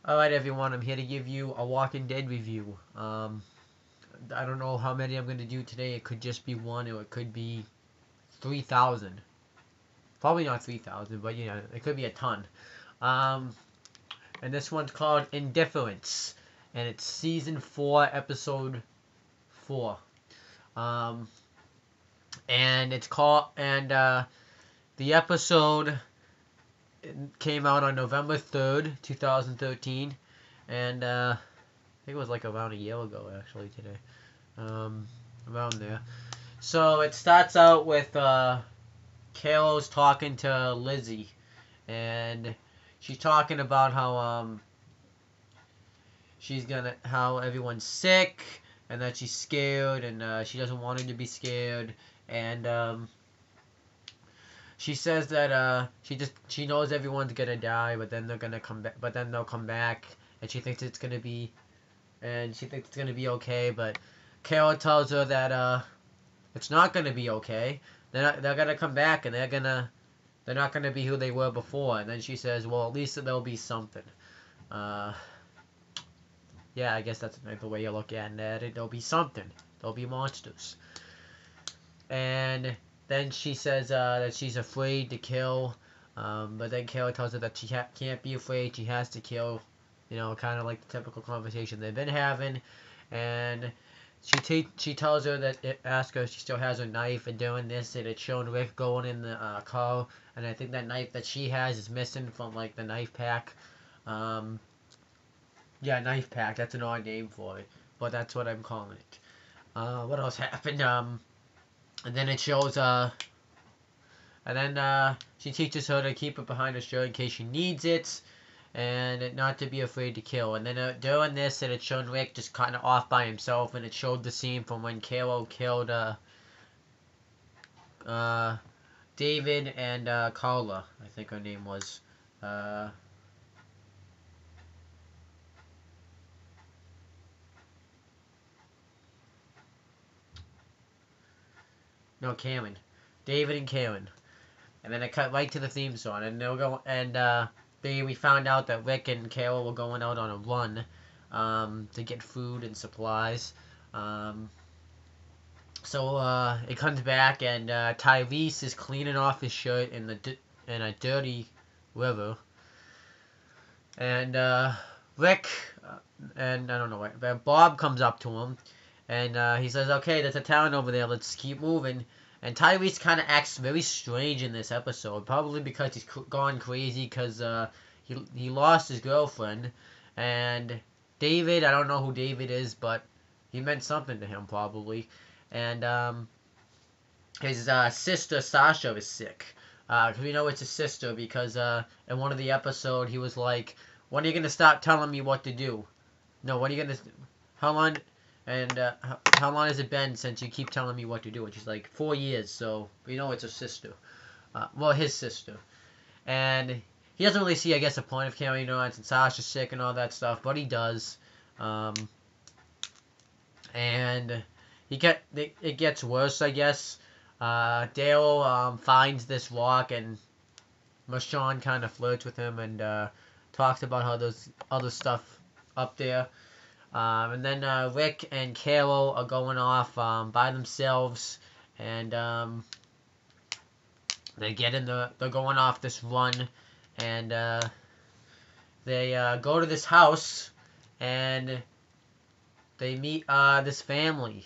Alright everyone, I'm here to give you a Walking Dead review. I don't know how many I'm going to do today. It could just be one or it could be 3,000. Probably not 3,000, but it could be a ton. Um, and this one's called Indifference. And it's Season 4, Episode 4. Um, and it's called, and the episode came out on November 3rd, 2013. And I think it was like around a year ago actually today. Around there. So it starts out with Carol's talking to Lizzie, and she's talking about how everyone's sick, and that she's scared, and she doesn't want him to be scared, and she says that she knows everyone's gonna die, but then they're gonna come back, but then they'll come back, and she thinks it's gonna be okay, but Carol tells her that it's not gonna be okay. They're gonna come back, and they're not gonna be who they were before. And then she says, well, at least there'll be something. Uh, yeah, I guess that's the way you look at it. There'll be something. There'll be monsters. And then she says that she's afraid to kill. But then Carol tells her that she can't be afraid. She has to kill. Kind of like the typical conversation they've been having. And she tells her that asks her if she still has her knife, and doing this, and it's showing Rick going in the car, and I think that knife that she has is missing from like the knife pack. Yeah, knife pack. That's an odd name for it, but that's what I'm calling it. What else happened? And then it shows and then she teaches her to keep it behind her shirt in case she needs it, and not to be afraid to kill. And then during this, and it showed Rick just kind of off by himself, and it showed the scene from when Carol killed David and Carla, I think her name was. No, Karen. David and Karen. And then it cut right to the theme song, and they'll go, and we found out that Rick and Carol were going out on a run to get food and supplies. So it comes back, and Tyrese is cleaning off his shirt in a dirty river, and Rick and I don't know what, Bob comes up to him, and he says, "Okay, there's a town over there. Let's keep moving." And Tyrese kind of acts very strange in this episode, probably because he's gone crazy because he lost his girlfriend, and David, I don't know who David is, but he meant something to him probably, and his sister Sasha is sick. We know it's his sister because in one of the episode he was like, "When are you gonna stop telling me what to do? No, when are you gonna? How long? And how long has it been since you keep telling me what to do?" And she's like, 4 years. So we know it's her sister. Well, his sister. And he doesn't really see, I guess, a point of carrying on since Sasha's sick and all that stuff, but he does. And it gets worse, I guess. Dale finds this rock, and Marshawn kind of flirts with him and talks about how there's other stuff up there. And then Rick and Carol are going off by themselves, and they're going off this run, and they go to this house, and they meet this family.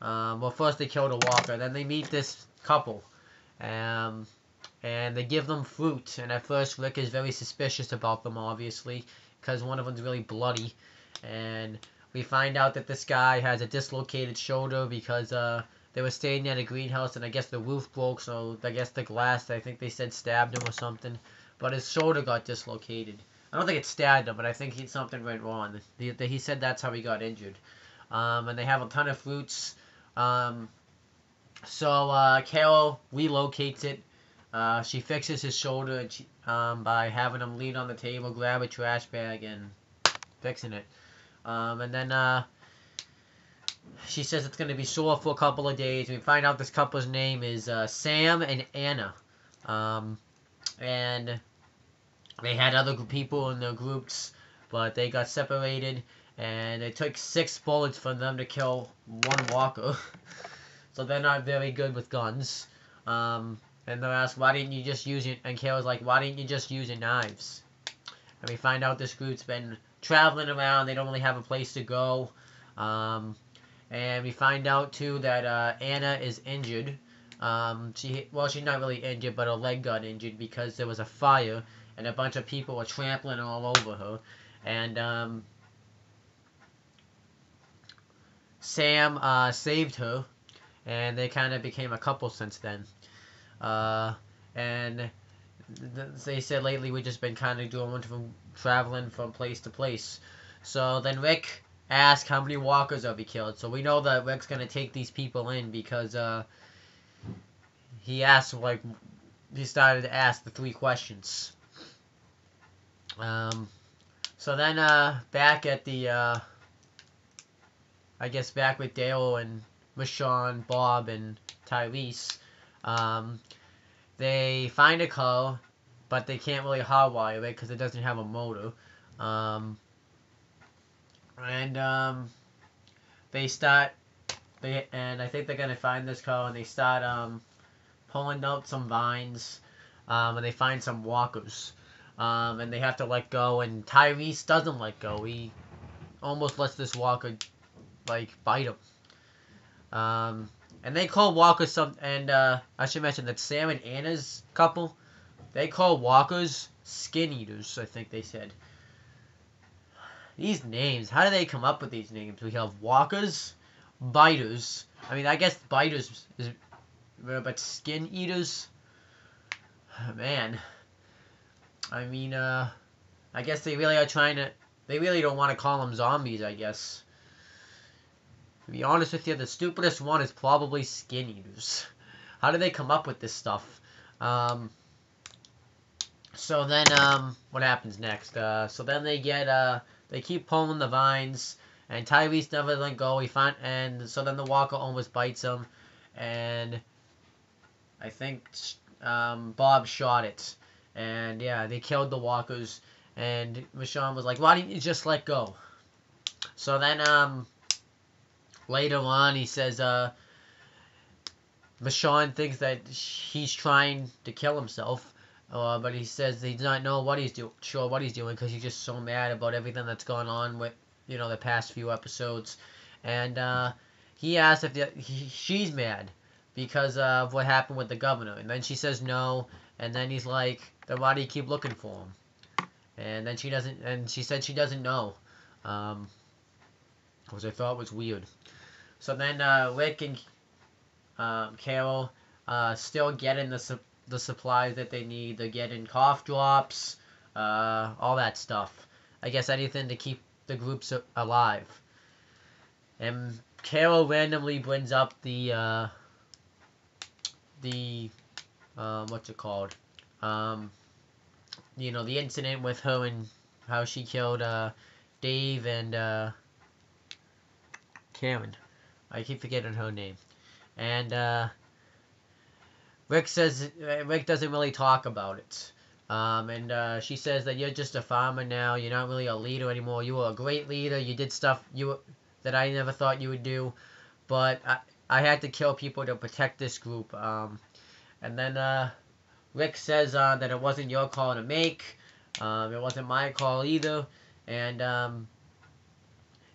Well, first they kill the walker, then they meet this couple, and they give them fruit. And at first, Rick is very suspicious about them, obviously, because one of them's really bloody. And we find out that this guy has a dislocated shoulder because they were staying at a greenhouse, and I guess the roof broke, so I guess the glass, I think they said, stabbed him or something. But his shoulder got dislocated. I don't think it stabbed him, but I think something went wrong. He said that's how he got injured. And they have a ton of fruits. So Carol relocates it. She fixes his shoulder by having him lean on the table, grab a trash bag, and fixing it. And then she says it's going to be sore for a couple of days. We find out this couple's name is Sam and Anna. And they had other people in their groups but they got separated, and it took 6 bullets for them to kill one walker. So they're not very good with guns. And they're asked, why didn't you just use it? And Kayla's like, why didn't you just use your knives? And we find out this group's been traveling around. They don't really have a place to go. And we find out too that Anna is injured. She's not really injured, but her leg got injured because there was a fire and a bunch of people were trampling all over her. And Sam saved her, and they kind of became a couple since then. And they said lately we've just been kind of doing from traveling from place to place. So then Rick asked how many walkers have we killed. So we know that Rick's gonna take these people in because he started to ask the 3 questions. So then back at the back with Dale and Michonne, Bob, and Tyrese, they find a car, but they can't really hardwire it because it doesn't have a motor. And I think they're gonna find this car, and they start pulling out some vines, and they find some walkers, and they have to let go, and Tyrese doesn't let go. He almost lets this walker bite him. And they call walkers I should mention that Sam and Anna's couple, they call walkers skin eaters, I think they said. These names, how do they come up with these names? We have walkers, biters. I mean, I guess biters is, but skin eaters? Man. I mean, I guess they really don't want to call them zombies, I guess. To be honest with you, the stupidest one is probably skin eaters. How do they come up with this stuff? So then, what happens next? So then they keep pulling the vines, and Tyrese never let go. So then the walker almost bites him, and I think Bob shot it, and yeah, they killed the walkers. And Michonne was like, "Why didn't you just let go?" So then, later on, he says, Michonne thinks that he's trying to kill himself, but he says he does not know what he's doing because he's just so mad about everything that's gone on with, the past few episodes. And he asks if she's mad because of what happened with the governor. And then she says no, and then he's like, then why do you keep looking for him? And then she said she doesn't know, which I thought was weird. So then Rick and Carol still getting the supplies that they need. They're getting cough drops, all that stuff. I guess anything to keep the groups alive. And Carol randomly brings up the what's it called? The incident with her and how she killed Dave and Karen. I keep forgetting her name. And Rick doesn't really talk about it. And she says that you're just a farmer now. You're not really a leader anymore. You were a great leader. You did stuff that I never thought you would do. But I had to kill people to protect this group. And then Rick says that it wasn't your call to make. It wasn't my call either. And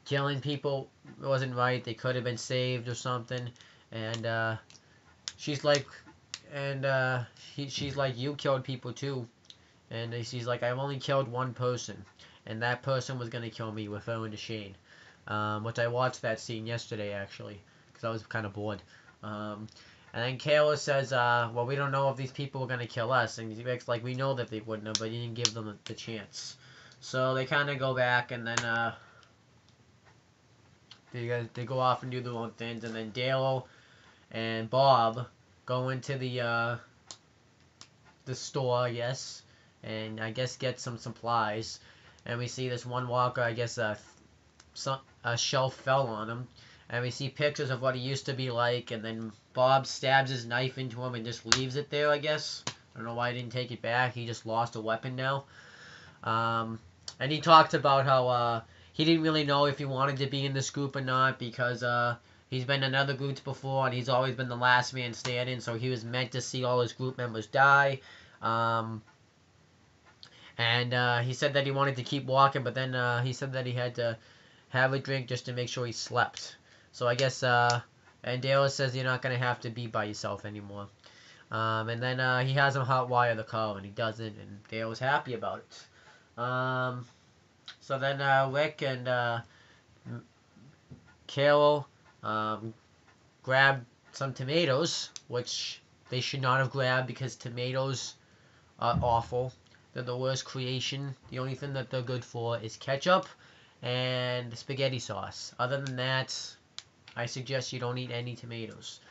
killing people wasn't right. They could have been saved or something. And she's like, she's like, you killed people too. And she's like, I've only killed one person, and that person was gonna kill me, referring to Shane. Which I watched that scene yesterday actually, because I was kind of bored. And then Kayla says, well, we don't know if these people were gonna kill us, and Rick's like, we know that they wouldn't have, but you didn't give them the chance. So they kind of go back, and then they go off and do their own things, and then Dale and Bob go into the store, I guess, and I guess get some supplies. And we see this one walker, I guess a shelf fell on him, and we see pictures of what he used to be like, and then Bob stabs his knife into him and just leaves it there, I guess. I don't know why he didn't take it back. He just lost a weapon now. And he talked about how he didn't really know if he wanted to be in this group or not because he's been in other groups before and he's always been the last man standing, so he was meant to see all his group members die. Um, and he said that he wanted to keep walking, but then he said that he had to have a drink just to make sure he slept. So I guess, and Dale says you're not going to have to be by yourself anymore. And then he has him hotwire the car, and he doesn't, and Dale was happy about it. So then Rick and Carol grab some tomatoes, which they should not have grabbed because tomatoes are awful. They're the worst creation. The only thing that they're good for is ketchup and spaghetti sauce. Other than that, I suggest you don't eat any tomatoes.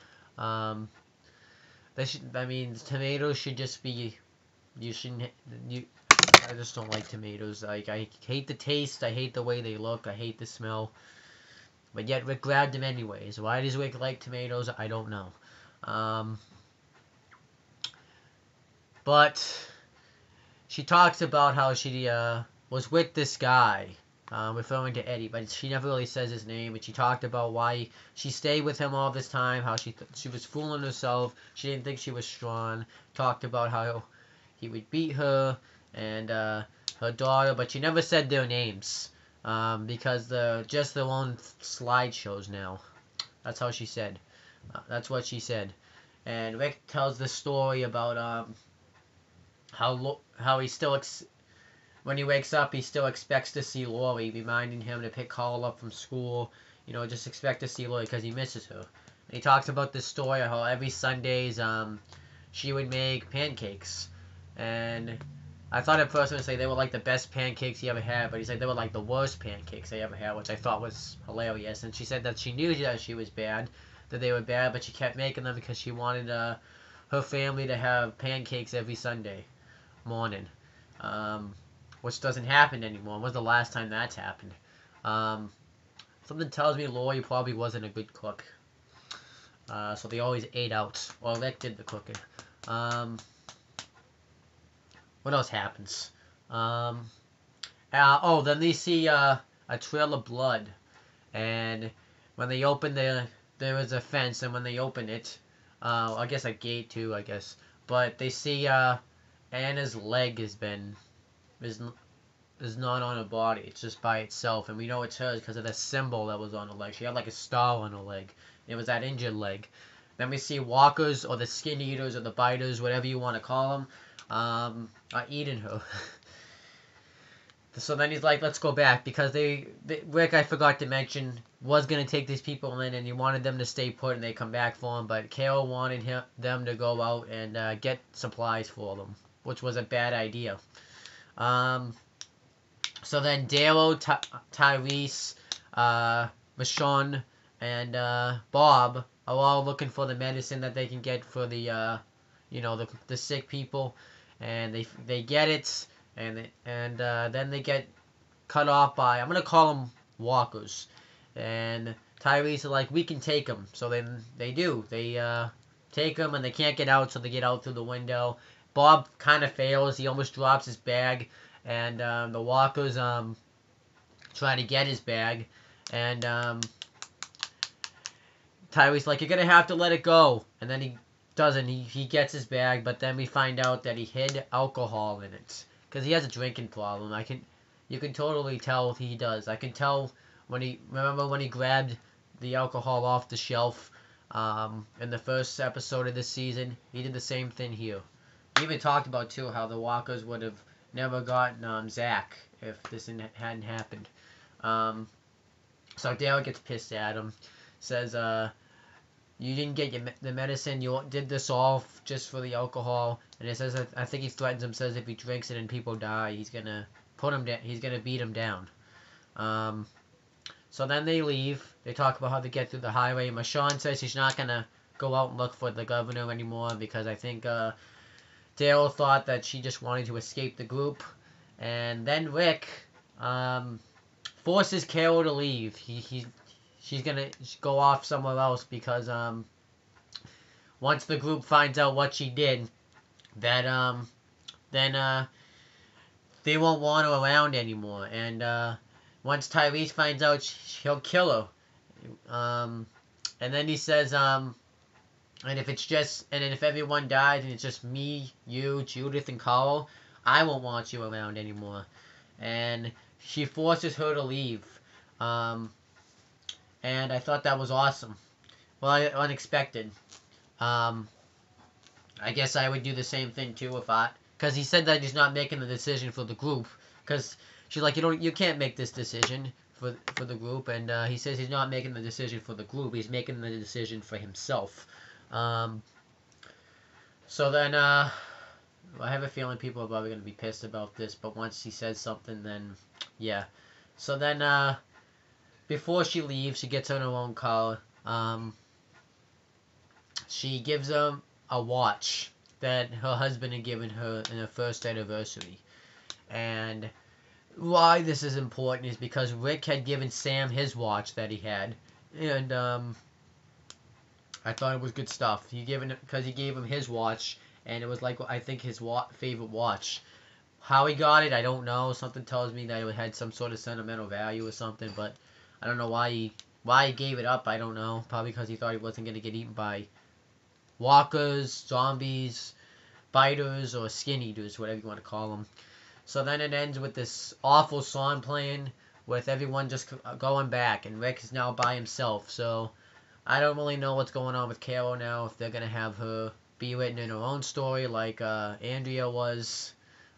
Tomatoes should just be. You shouldn't. I just don't like tomatoes. Like, I hate the taste. I hate the way they look. I hate the smell. But yet Rick grabbed them anyways. Why does Rick like tomatoes? I don't know. But she talks about how she was with this guy, referring to Eddie, but she never really says his name. And she talked about why she stayed with him all this time, how she was fooling herself. She didn't think she was strong. Talked about how he would beat her and her daughter, but she never said their names because they're just their own slideshows now. That's how she said. That's what she said. And Rick tells the story about how he still when he wakes up, he still expects to see Lori, reminding him to pick Carl up from school. You know, just expect to see Lori because he misses her. And he talks about this story how every Sundays she would make pancakes. And I thought at first I would say they were like the best pancakes he ever had, but he said they were like the worst pancakes they ever had, which I thought was hilarious. And she said that she knew that she was bad, that they were bad, but she kept making them because she wanted her family to have pancakes every Sunday morning, which doesn't happen anymore. When was the last time that's happened? Something tells me Lori probably wasn't a good cook, so they always ate out, or Rick did the cooking. What else happens? Then they see a trail of blood, and when they open there was a fence, and when they open it, I guess a gate too, I guess. But they see Anna's leg is not on her body. It's just by itself, and we know it's hers because of the symbol that was on her leg. She had like a star on her leg. It was that injured leg. Then we see walkers or the skin eaters or the biters, whatever you want to call them, are eating her. So then he's like, let's go back, because Rick, I forgot to mention, was going to take these people in, and he wanted them to stay put and they come back for him, but Carol wanted them to go out and get supplies for them, which was a bad idea. So then Darrow, Tyrese, Michonne, and Bob are all looking for the medicine that they can get for the sick people, and they get it, and then they get cut off by, I'm gonna call them walkers, and Tyrese are like, we can take them, so then they do. They take them, and they can't get out, so they get out through the window. Bob kind of fails. He almost drops his bag, and the walkers try to get his bag, and Tyrese like, you're gonna have to let it go, and then he doesn't. He gets his bag, but then we find out that he hid alcohol in it because he has a drinking problem. You can totally tell he does. I can tell when he grabbed the alcohol off the shelf in the first episode of this season. He did the same thing here. He even talked about too how the walkers would have never gotten Zach if this hadn't happened. So Dale gets pissed at him, says, you didn't get the medicine, you did this all just for the alcohol, and it says, I think he threatens him, says if he drinks it and people die, he's gonna beat him down. So then they leave. They talk about how they get through the highway. Michonne says she's not gonna go out and look for the governor anymore because I think Dale thought that she just wanted to escape the group. And then Rick forces Carol to leave. She's gonna go off somewhere else because once the group finds out what she did, that then they won't want her around anymore. And once Tyrese finds out, he'll kill her. And then he says, and if everyone dies and it's just me, you, Judith, and Carl, I won't want you around anymore. And she forces her to leave. Um, and I thought that was awesome. Well, unexpected. Um, I guess I would do the same thing too if I, because he said that he's not making the decision for the group. Because she's like, you can't make this decision for the group, and he says he's not making the decision for the group. He's making the decision for himself. Um, so then, I have a feeling people are probably gonna be pissed about this. But once he says something, then yeah. So then, before she leaves, she gets on her own car. She gives him a watch that her husband had given her in her first anniversary. And why this is important is because Rick had given Sam his watch that he had. And I thought it was good stuff. He gave him his watch, and it was like, I think, his favorite watch. How he got it, I don't know. Something tells me that it had some sort of sentimental value or something, but I don't know why he gave it up. I don't know. Probably because he thought he wasn't going to get eaten by walkers, zombies, biters, or skin eaters, whatever you want to call them. So then it ends with this awful song playing with everyone just going back, and Rick is now by himself. So I don't really know what's going on with Carol now, if they're going to have her be written in her own story like Andrea was.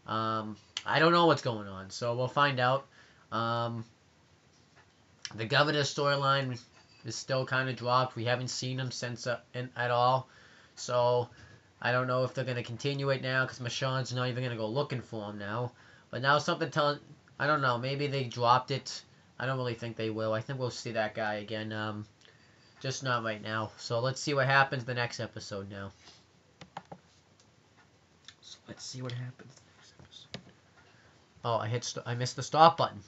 I don't know what's going on, so we'll find out. The governor storyline is still kind of dropped. We haven't seen him since at all. So I don't know if they're going to continue it now, because Michonne's not even going to go looking for him now. But now something telling, I don't know, maybe they dropped it. I don't really think they will. I think we'll see that guy again, just not right now. So let's see what happens the next episode now. So let's see what happens next episode. Oh, I missed the stop button.